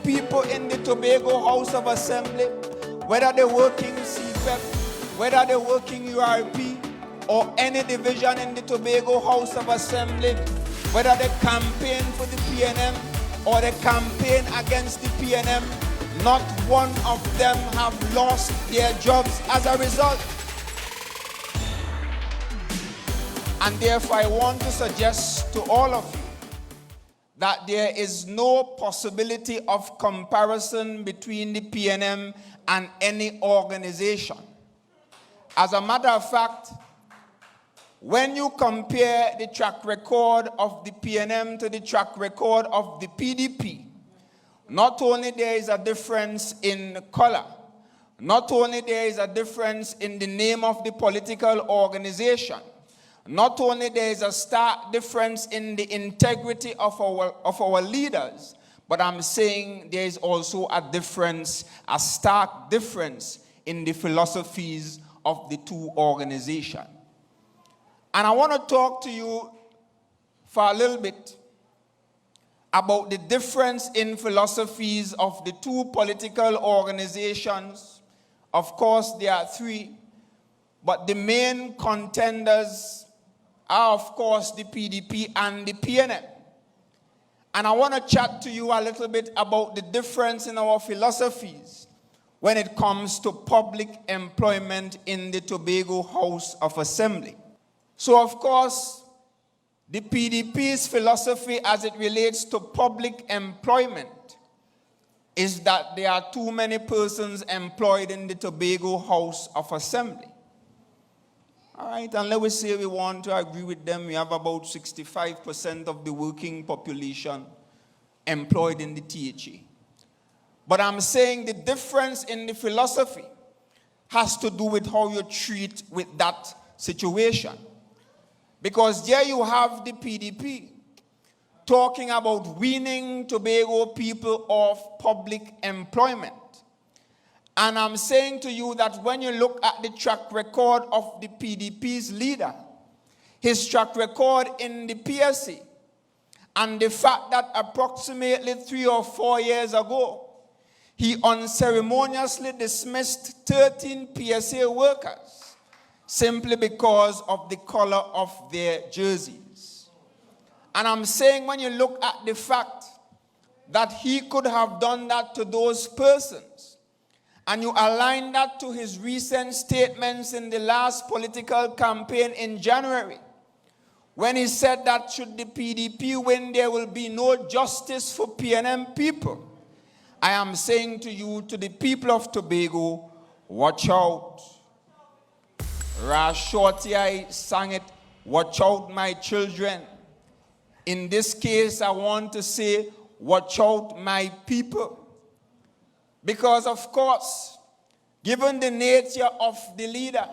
people in the Tobago House of Assembly, whether they're working CPEP, whether they're working URP, or any division in the Tobago House of Assembly, whether they campaign for the PNM or they campaign against the PNM, not one of them have lost their jobs as a result. And therefore, I want to suggest to all of you that there is no possibility of comparison between the PNM and any organization. As a matter of fact, when you compare the track record of the PNM to the track record of the PDP, not only there is a difference in color, not only there is a difference in the name of the political organization, not only there is a stark difference in the integrity of our leaders, but I'm saying there is also a difference, a stark difference in the philosophies of the two organizations. And I want to talk to you for a little bit about the difference in philosophies of the two political organizations. Of course, there are three, but the main contenders are, of course, the PDP and the PNM. And I want to chat to you a little bit about the difference in our philosophies when it comes to public employment in the Tobago House of Assembly. So, of course, the PDP's philosophy as it relates to public employment is that there are too many persons employed in the Tobago House of Assembly. All right, and let us say we want to agree with them. We have about 65% of the working population employed in the THA. But I'm saying the difference in the philosophy has to do with how you treat with that situation. Because there you have the PDP talking about weaning Tobago people off public employment. And I'm saying to you that when you look at the track record of the PDP's leader, his track record in the PSC, and the fact that approximately 3 or 4 years ago, he unceremoniously dismissed 13 PSA workers simply because of the color of their jerseys. And I'm saying when you look at the fact that he could have done that to those persons, and you align that to his recent statements in the last political campaign in January, when he said that should the PDP win, there will be no justice for PNM people. I am saying to you, to the people of Tobago, watch out. Shorty, I sang it, watch out my children. In this case, I want to say, watch out my people. Because of course, given the nature of the leader,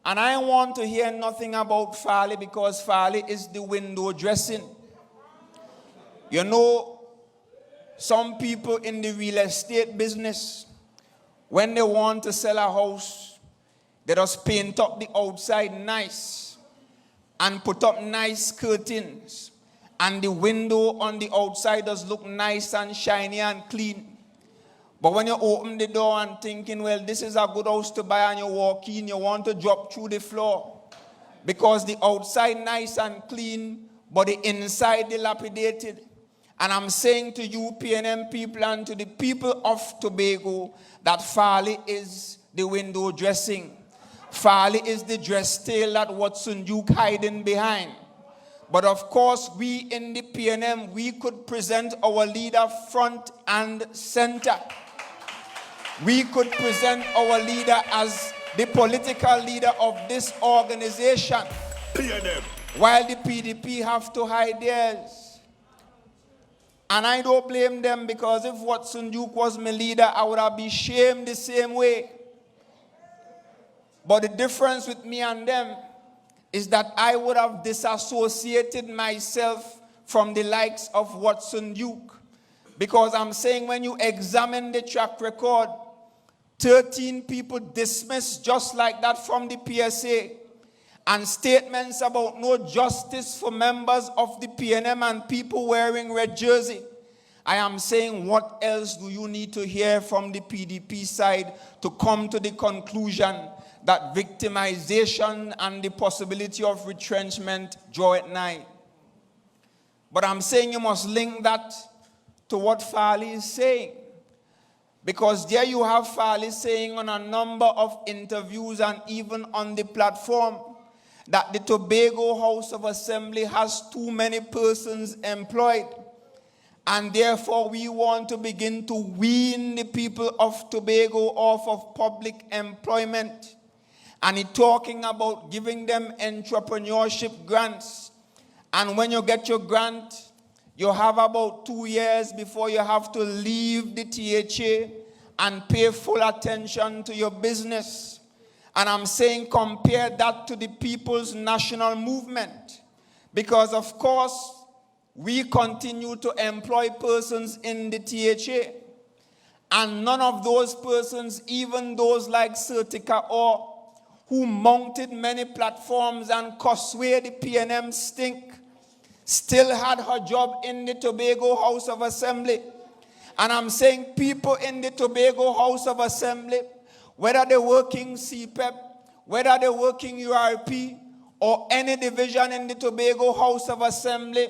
and I want to hear nothing about Farley because Farley is the window dressing. You know, some people in the real estate business, when they want to sell a house, they just paint up the outside nice and put up nice curtains. And the window on the outside does look nice and shiny and clean. But when you open the door and thinking, well, this is a good house to buy, and you walk in, you want to drop through the floor. Because the outside nice and clean, but the inside dilapidated. And I'm saying to you, PNM people, and to the people of Tobago, that Farley is the window dressing. Farley is the dress tail that Watson Duke hiding behind. But of course, we in the PNM, we could present our leader front and center. We could present our leader as the political leader of this organization. PNM. While the PDP have to hide theirs. And I don't blame them, because if Watson Duke was my leader, I would have been shamed the same way. But the difference with me and them is that I would have disassociated myself from the likes of Watson Duke. Because I'm saying when you examine the track record, 13 people dismissed just like that from the PSA, and statements about no justice for members of the PNM and people wearing red jersey. I am saying, what else do you need to hear from the PDP side to come to the conclusion that victimization and the possibility of retrenchment draw at night? But I'm saying you must link that to what Farley is saying. Because there you have Farley saying on a number of interviews and even on the platform that the Tobago House of Assembly has too many persons employed. And therefore we want to begin to wean the people of Tobago off of public employment. And he's talking about giving them entrepreneurship grants. And when you get your grant, you have about 2 years before you have to leave the THA and pay full attention to your business. And I'm saying compare that to the People's National Movement. Because of course, we continue to employ persons in the THA. And none of those persons, even those like Sertica or who mounted many platforms and cosway the PNM stink, still had her job in the Tobago House of Assembly. And I'm saying people in the Tobago House of Assembly, whether they're working CPEP, whether they're working URP, or any division in the Tobago House of Assembly,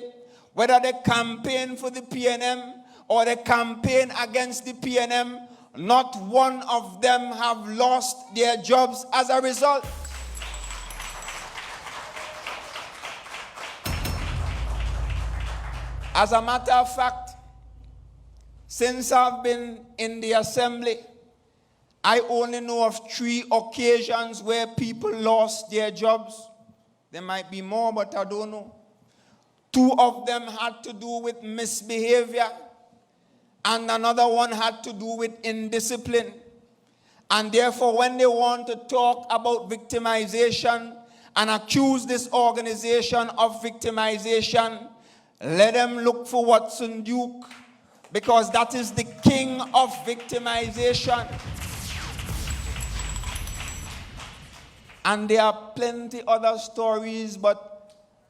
whether they campaign for the PNM or they campaign against the PNM, not one of them have lost their jobs as a result. As a matter of fact, since I've been in the assembly, I only know of 3 occasions where people lost their jobs. There might be more, but I don't know. 2 of them had to do with misbehavior, and another one had to do with indiscipline. And therefore, when they want to talk about victimization and accuse this organization of victimization, let them look for Watson Duke, because that is the king of victimization. And there are plenty other stories, but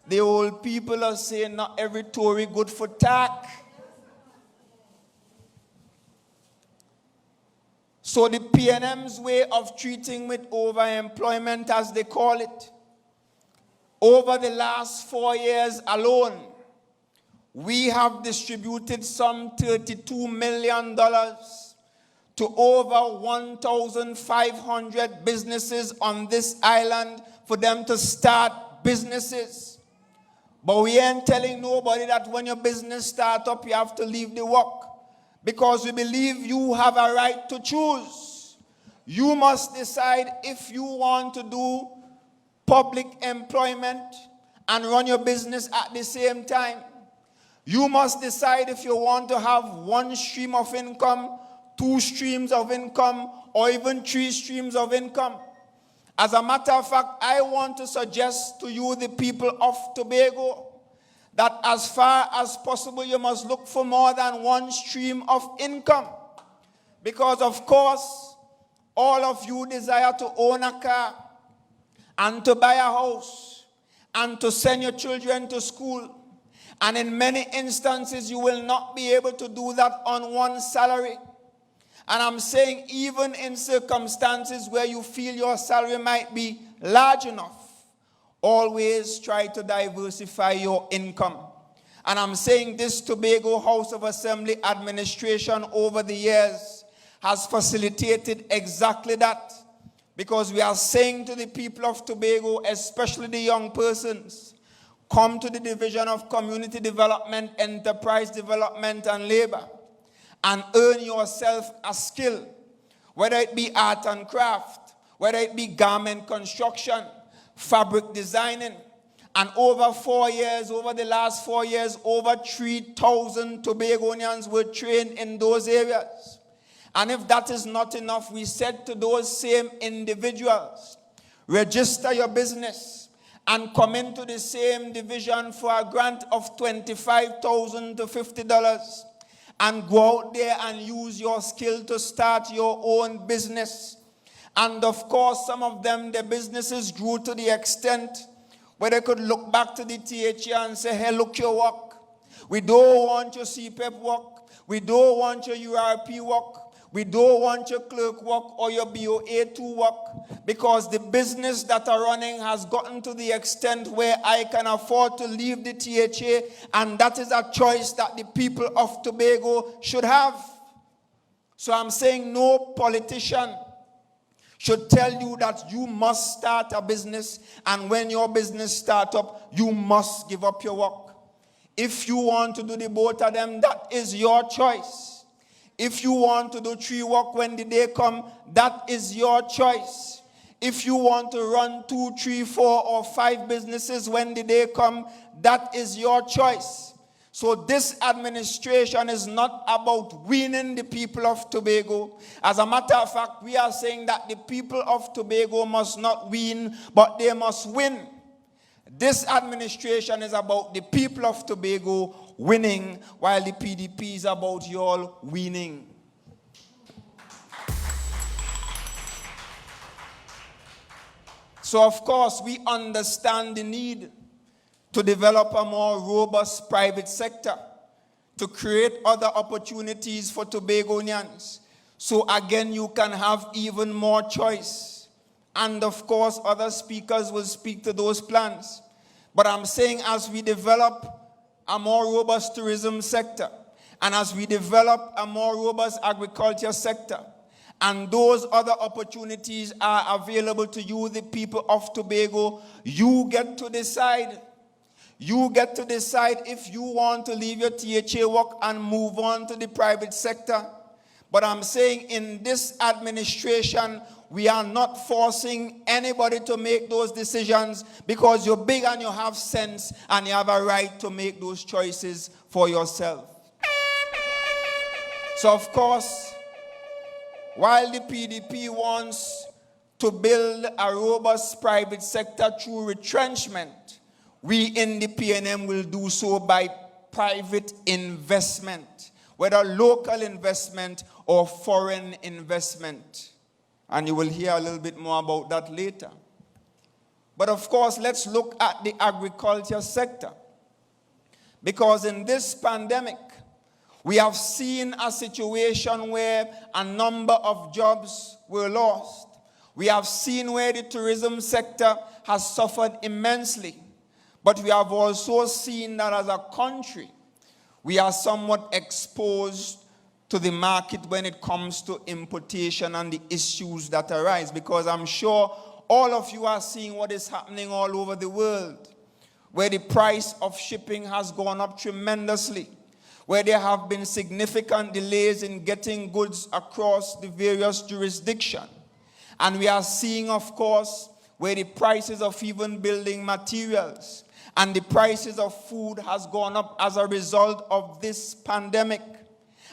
the old people are saying not every Tory good for tack. So the PNM's way of treating with overemployment, as they call it, over the last 4 years alone, we have distributed some $32 million to over 1,500 businesses on this island for them to start businesses. But we ain't telling nobody that when your business start up, you have to leave the work. Because we believe you have a right to choose. You must decide if you want to do public employment and run your business at the same time. You must decide if you want to have 1 stream of income, 2 streams of income, or even 3 streams of income. As a matter of fact, I want to suggest to you, the people of Tobago, that as far as possible, you must look for more than 1 stream of income. Because of course, all of you desire to own a car and to buy a house and to send your children to school. And in many instances, you will not be able to do that on 1 salary. And I'm saying even in circumstances where you feel your salary might be large enough, always try to diversify your income. And I'm saying this Tobago House of Assembly administration over the years has facilitated exactly that. Because we are saying to the people of Tobago, especially the young persons, come to the Division of Community Development, Enterprise Development and Labor and earn yourself a skill, whether it be art and craft, whether it be garment construction, fabric designing. And over 4 years, over the last 4 years, over 3,000 Tobagonians were trained in those areas. And if that is not enough, we said to those same individuals, register your business and come into the same division for a grant of $25,000 to $50 and go out there and use your skill to start your own business. And of course, some of them, their businesses grew to the extent where they could look back to the THA and say, hey, look your work. We don't want your CPEP work. We don't want your URP work. We don't want your clerk work or your BOA2 work, because the business that are running has gotten to the extent where I can afford to leave the THA, and that is a choice that the people of Tobago should have. So I'm saying no politician should tell you that you must start a business, and when your business starts up, you must give up your work. If you want to do the both of them, that is your choice. If you want to do 3 work when the day come, that is your choice. If you want to run 2, 3, 4, or 5 businesses when the day come, that is your choice. So this administration is not about winning the people of Tobago. As a matter of fact, we are saying that the people of Tobago must not win, but they must win. This administration is about the people of Tobago winning, while the PDP is about you all winning. So of course, we understand the need to develop a more robust private sector, to create other opportunities for Tobagonians. So again, you can have even more choice. And of course, other speakers will speak to those plans. But I'm saying, as we develop a more robust tourism sector, and as we develop a more robust agriculture sector, and those other opportunities are available to you, the people of Tobago, you get to decide. You get to decide if you want to leave your THA work and move on to the private sector. But I'm saying, in this administration, we are not forcing anybody to make those decisions, because you're big and you have sense and you have a right to make those choices for yourself. So of course, while the PDP wants to build a robust private sector through retrenchment, we in the PNM will do so by private investment, whether local investment or foreign investment. And you will hear a little bit more about that later. But of course, let's look at the agriculture sector. Because in this pandemic, we have seen a situation where a number of jobs were lost. We have seen where the tourism sector has suffered immensely. But we have also seen that as a country, we are somewhat exposed to the market when it comes to importation and the issues that arise. Because I'm sure all of you are seeing what is happening all over the world, where the price of shipping has gone up tremendously, where there have been significant delays in getting goods across the various jurisdictions. And we are seeing, of course, where the prices of even building materials and the prices of food has gone up as a result of this pandemic.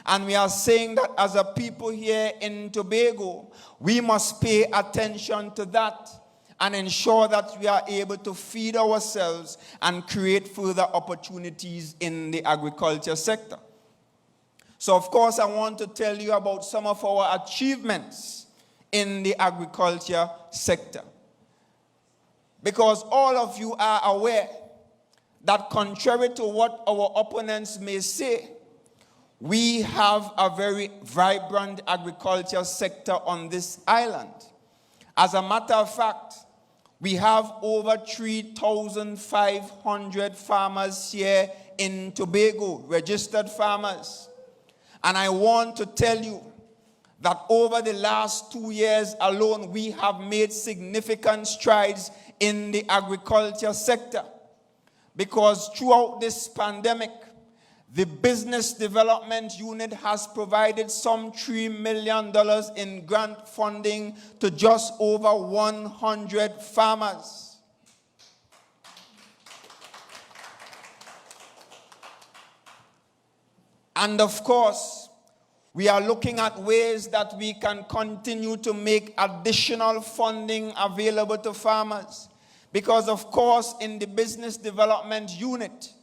And we are saying that as a people here in Tobago, we must pay attention to that and ensure that we are able to feed ourselves and create further opportunities in the agriculture sector. So of course, I want to tell you about some of our achievements in the agriculture sector. Because all of you are aware that contrary to what our opponents may say, we have a very vibrant agriculture sector on this island. As a matter of fact, we have over 3,500 farmers here in Tobago, registered farmers. And I want to tell you that over the last 2 years alone, we have made significant strides in the agriculture sector. Because throughout this pandemic, the Business Development Unit has provided some $3 million in grant funding to just over 100 farmers. And of course, we are looking at ways that we can continue to make additional funding available to farmers. Because of course, in the Business Development Unit,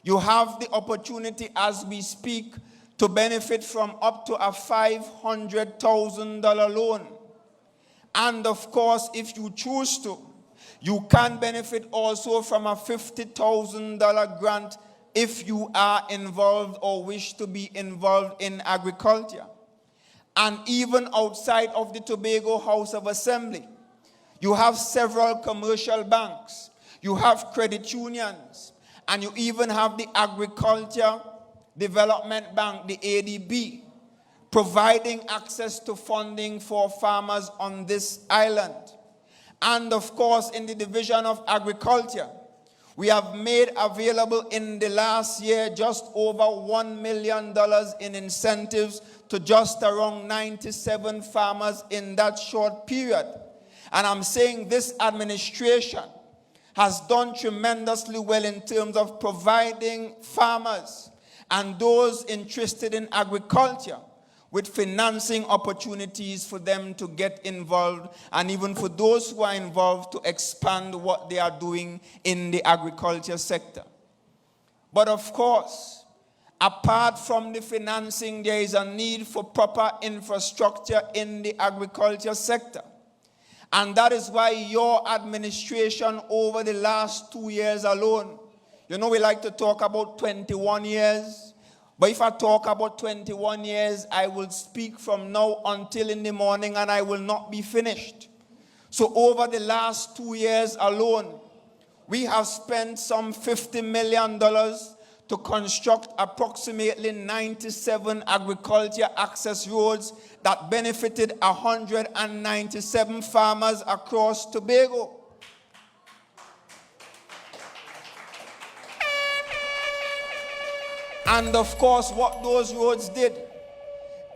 you have the opportunity as we speak to benefit from up to a $500,000 loan. And of course, if you choose to, you can benefit also from a $50,000 grant if you are involved or wish to be involved in agriculture. And even outside of the Tobago House of Assembly, you have several commercial banks, you have credit unions, and you even have the Agriculture Development Bank, the ADB, providing access to funding for farmers on this island. And of course, in the Division of Agriculture, we have made available in the last year just over $1 million in incentives to just around 97 farmers in that short period. And I'm saying this administration has done tremendously well in terms of providing farmers and those interested in agriculture with financing opportunities for them to get involved, and even for those who are involved to expand what they are doing in the agriculture sector. But of course, apart from the financing, there is a need for proper infrastructure in the agriculture sector. And that is why your administration over the last 2 years alone, we like to talk about 21 years, but if I talk about 21 years, I will speak from now until in the morning and I will not be finished. So over the last 2 years alone, we have spent some $50 million to construct approximately 97 agriculture access roads that benefited 197 farmers across Tobago. And of course, what those roads did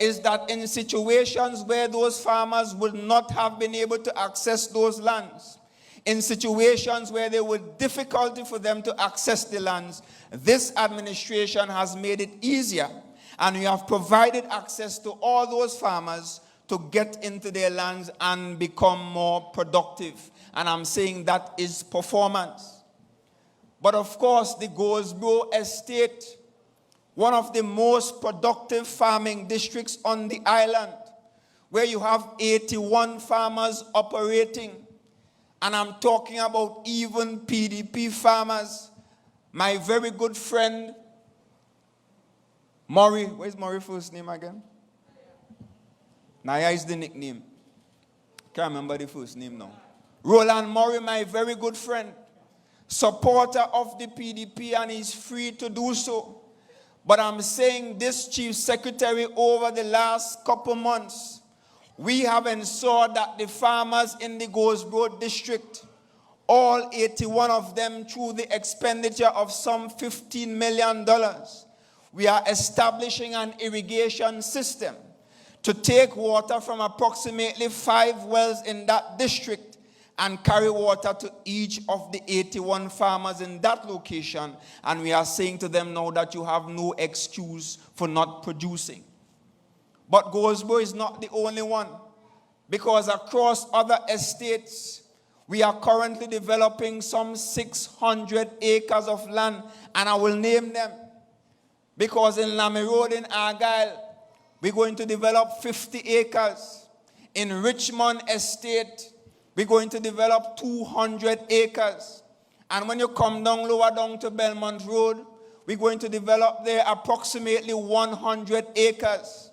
is that in situations where those farmers would not have been able to access those lands, in situations where there were difficulty for them to access the lands, this administration has made it easier, and we have provided access to all those farmers to get into their lands and become more productive. And I'm saying that is performance. But of course, the Goldsboro Estate, one of the most productive farming districts on the island, where you have 81 farmers operating. And I'm talking about even PDP farmers. My very good friend, Murray, where's Murray's first name again? Naya is the nickname. Can't remember the first name now. Roland Murray, my very good friend, supporter of the PDP, and he's free to do so. But I'm saying this, Chief Secretary, over the last couple months, we have ensured that the farmers in the Goldsboro district, all 81 of them, through the expenditure of some $15 million, we are establishing an irrigation system to take water from approximately 5 wells in that district and carry water to each of the 81 farmers in that location. And we are saying to them now that you have no excuse for not producing. But Goldsboro is not the only one, because across other estates, we are currently developing some 600 acres of land, and I will name them. Because in Lamy Road in Argyle, we're going to develop 50 acres. In Richmond Estate, we're going to develop 200 acres. And when you come lower down to Belmont Road, we're going to develop there approximately 100 acres.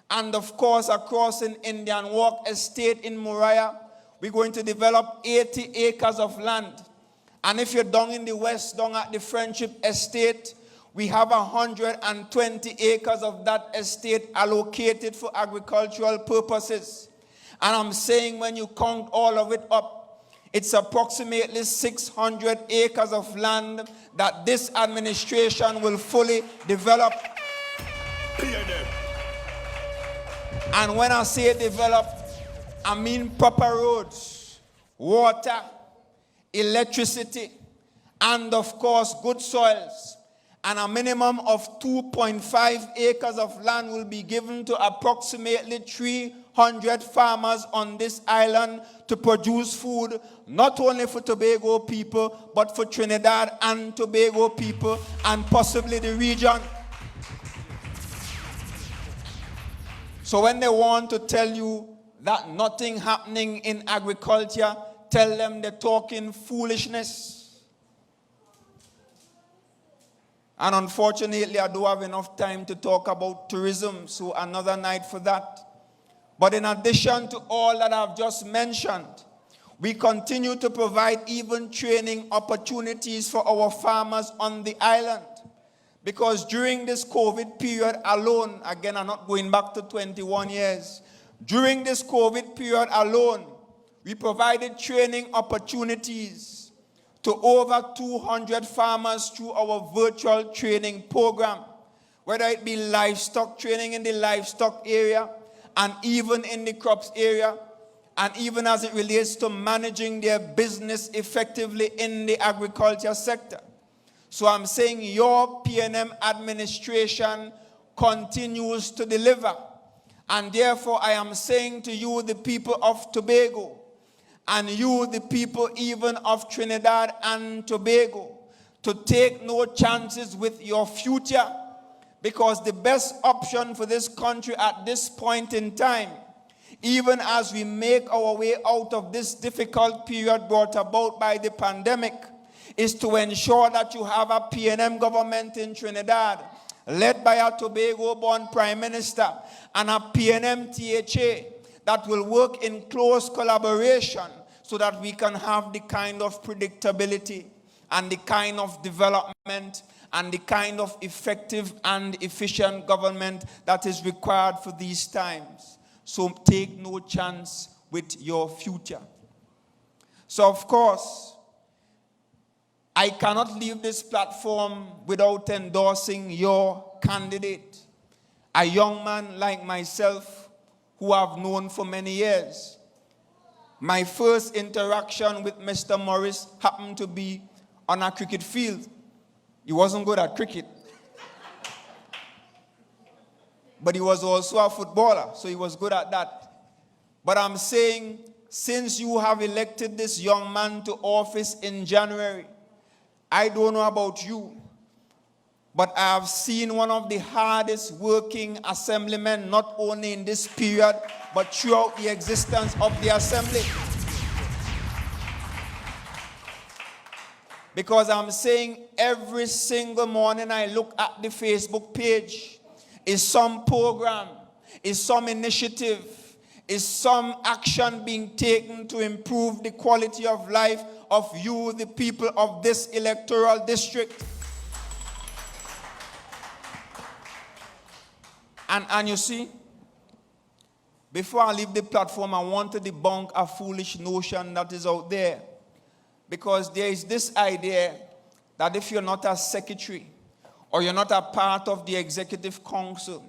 And of course, across in Indian Walk Estate in Moriah, we're going to develop 80 acres of land. And if you're down in the west, down at the Friendship Estate, we have 120 acres of that estate allocated for agricultural purposes. And I'm saying when you count all of it up, it's approximately 600 acres of land that this administration will fully develop. And when I say develop, I mean proper roads, water, electricity, and of course good soils. And a minimum of 2.5 acres of land will be given to approximately 300 farmers on this island to produce food, not only for Tobago people, but for Trinidad and Tobago people, and possibly the region. So when they want to tell you that nothing happening in agriculture, tell them they're talking foolishness. And unfortunately, I don't have enough time to talk about tourism, so another night for that. But in addition to all that I've just mentioned, we continue to provide even training opportunities for our farmers on the island. Because during this COVID period alone, again, I'm not going back to 21 years, during this COVID period alone, we provided training opportunities to over 200 farmers through our virtual training program, whether it be livestock training in the livestock area, and even in the crops area, and even as it relates to managing their business effectively in the agriculture sector. So I'm saying your PNM administration continues to deliver. And therefore I am saying to you, the people of Tobago, and you, the people even of Trinidad and Tobago, to take no chances with your future, because the best option for this country at this point in time, even as we make our way out of this difficult period brought about by the pandemic, is to ensure that you have a PNM government in Trinidad, led by a Tobago-born Prime Minister, and a PNM THA that will work in close collaboration so that we can have the kind of predictability and the kind of development and the kind of effective and efficient government that is required for these times. So take no chance with your future. So of course, I cannot leave this platform without endorsing your candidate, a young man like myself who I've known for many years. My first interaction with Mr. Morris happened to be on a cricket field. He wasn't good at cricket, but he was also a footballer, so he was good at that. But I'm saying, since you have elected this young man to office in January, I don't know about you, but I have seen one of the hardest working assemblymen, not only in this period, but throughout the existence of the assembly. Because I'm saying every single morning I look at the Facebook page, is some program, is some initiative, is some action being taken to improve the quality of life of you, the people of this electoral district. And you see, before I leave the platform, I want to debunk a foolish notion that is out there. Because there is this idea that if you're not a secretary or you're not a part of the executive council,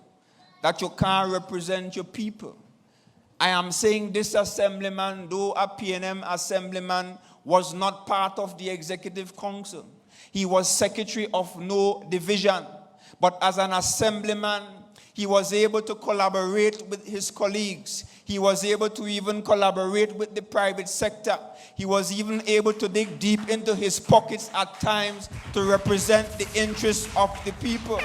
that you can't represent your people. I am saying this assemblyman, though a PNM assemblyman, was not part of the executive council. He was secretary of no division. But as an assemblyman, he was able to collaborate with his colleagues. He was able to even collaborate with the private sector. He was even able to dig deep into his pockets at times to represent the interests of the people.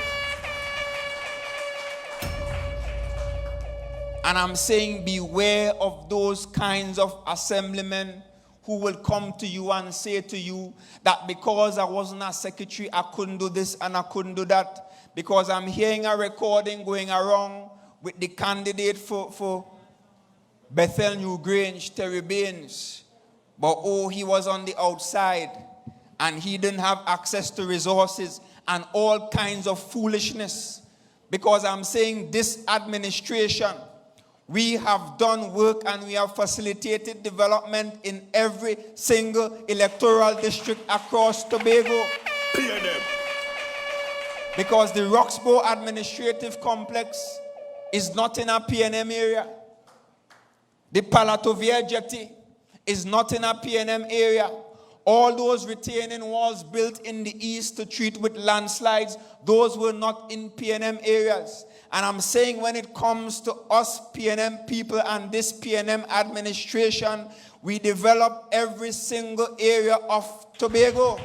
And I'm saying beware of those kinds of assemblymen who will come to you and say to you that because I wasn't a secretary, I couldn't do this and I couldn't do that. Because I'm hearing a recording going around with the candidate for Bethel New Grange, Terry Baines. But oh, he was on the outside and he didn't have access to resources and all kinds of foolishness. Because I'm saying this administration, we have done work and we have facilitated development in every single electoral district across Tobago. PNM. Because the Roxborough Administrative Complex is not in a PNM area. The Palatovia Jetty is not in a PNM area. All those retaining walls built in the east to treat with landslides, those were not in PNM areas. And I'm saying when it comes to us PNM people and this PNM administration, we develop every single area of Tobago.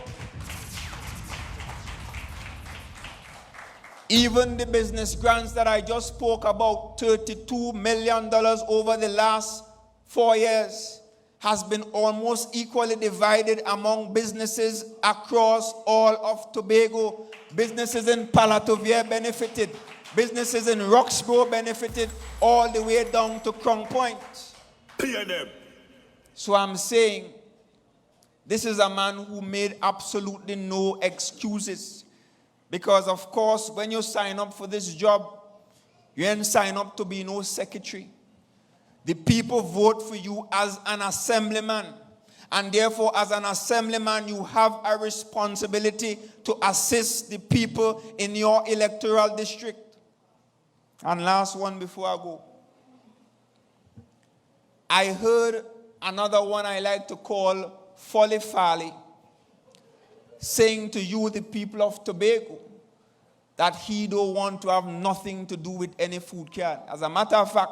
Even the business grants that I just spoke about, $32 million over the last 4 years. has been almost equally divided among businesses across all of Tobago. Businesses in Palatuvia benefited. Businesses in Roxborough benefited all the way down to Crown Point. PNM. So I'm saying, this is a man who made absolutely no excuses. Because of course, when you sign up for this job, you didn't sign up to be no secretary. The people vote for you as an assemblyman. And therefore, as an assemblyman, you have a responsibility to assist the people in your electoral district. And last one before I go. I heard another one I like to call Folly Fally saying to you, the people of Tobago, that he don't want to have nothing to do with any food card. As a matter of fact,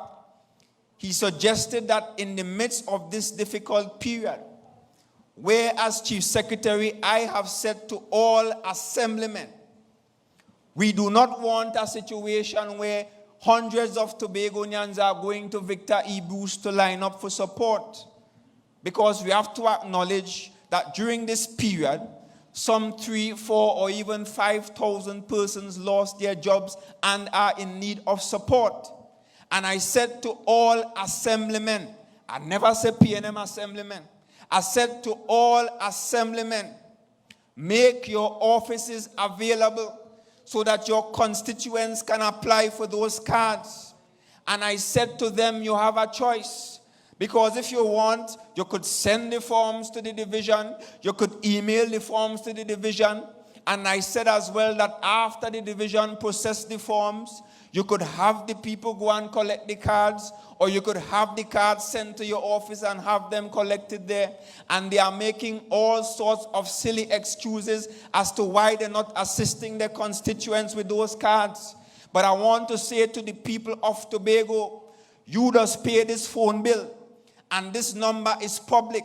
he suggested that in the midst of this difficult period, where as Chief Secretary, I have said to all assemblymen, we do not want a situation where hundreds of Tobagonians are going to Victor E. Bruce to line up for support. Because we have to acknowledge that during this period, some 3, 4, or even 5,000 persons lost their jobs and are in need of support. And I said to all assemblymen, I never said PNM assemblymen, I said to all assemblymen, make your offices available so that your constituents can apply for those cards. And I said to them, you have a choice. Because if you want, you could send the forms to the division, you could email the forms to the division. And I said as well that after the division processed the forms, you could have the people go and collect the cards, or you could have the cards sent to your office and have them collected there. And they are making all sorts of silly excuses as to why they're not assisting their constituents with those cards. But I want to say to the people of Tobago, you just pay this phone bill, and this number is public.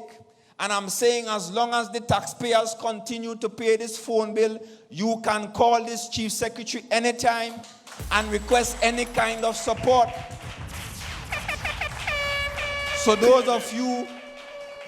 And I'm saying as long as the taxpayers continue to pay this phone bill, you can call this Chief Secretary anytime and request any kind of support. So those of you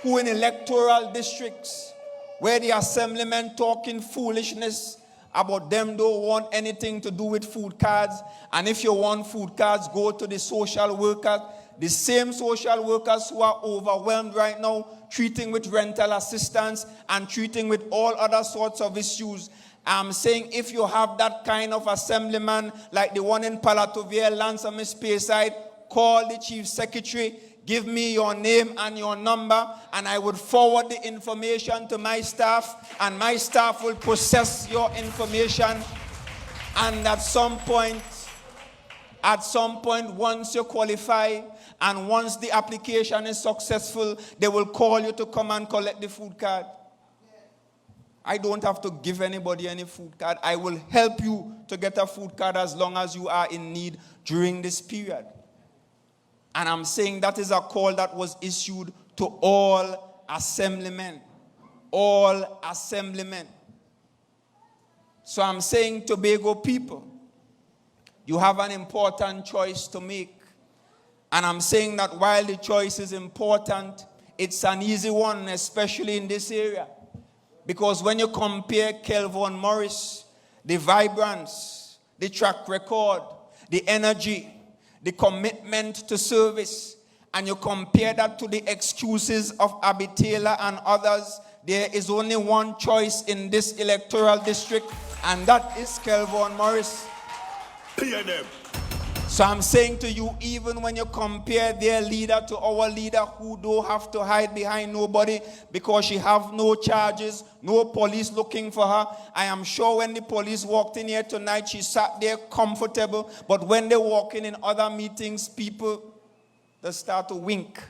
who in electoral districts where the assemblymen talking foolishness about them don't want anything to do with food cards, and if you want food cards, go to the social workers, the same social workers who are overwhelmed right now, treating with rental assistance and treating with all other sorts of issues. I'm saying if you have that kind of assemblyman like the one in Palatuvia, Lansom Speyside, call the Chief Secretary, give me your name and your number, and I would forward the information to my staff, and my staff will process your information. And at some point, once you qualify and once the application is successful, they will call you to come and collect the food card. I don't have to give anybody any food card. I will help you to get a food card as long as you are in need during this period. And I'm saying that is a call that was issued to all assemblymen. All assemblymen. So I'm saying, Tobago people, you have an important choice to make. And I'm saying that while the choice is important, it's an easy one, especially in this area. Because when you compare Kelvin Morris, the vibrance, the track record, the energy, the commitment to service, and you compare that to the excuses of Abby Taylor and others, there is only one choice in this electoral district, and that is Kelvin Morris. PNM. So I'm saying to you, even when you compare their leader to our leader, who don't have to hide behind nobody because she have no charges, no police looking for her. I am sure when the police walked in here tonight, she sat there comfortable. But when they walk in other meetings, people, they start to wink.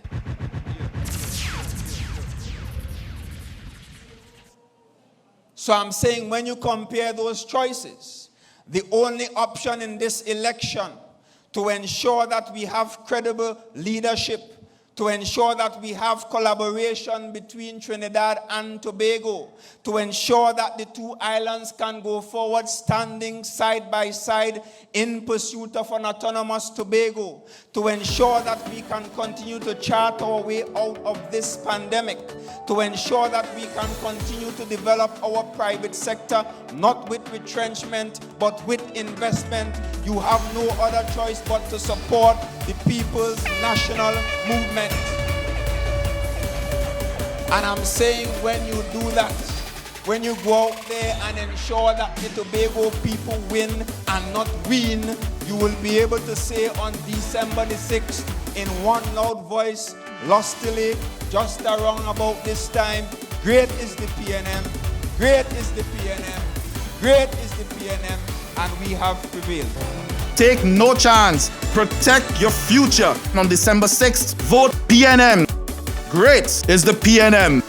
So I'm saying when you compare those choices, the only option in this election to ensure that we have credible leadership, to ensure that we have collaboration between Trinidad and Tobago, to ensure that the two islands can go forward standing side by side in pursuit of an autonomous Tobago, to ensure that we can continue to chart our way out of this pandemic, to ensure that we can continue to develop our private sector, not with retrenchment, but with investment. You have no other choice but to support the People's National Movement. And I'm saying when you do that, when you go out there and ensure that the Tobago people win and not win, you will be able to say on December the 6th in one loud voice, lustily, just around about this time, great is the PNM, great is the PNM, great is the PNM, and we have prevailed. Take no chance. Protect your future. On December 6th, vote PNM. Great is the PNM.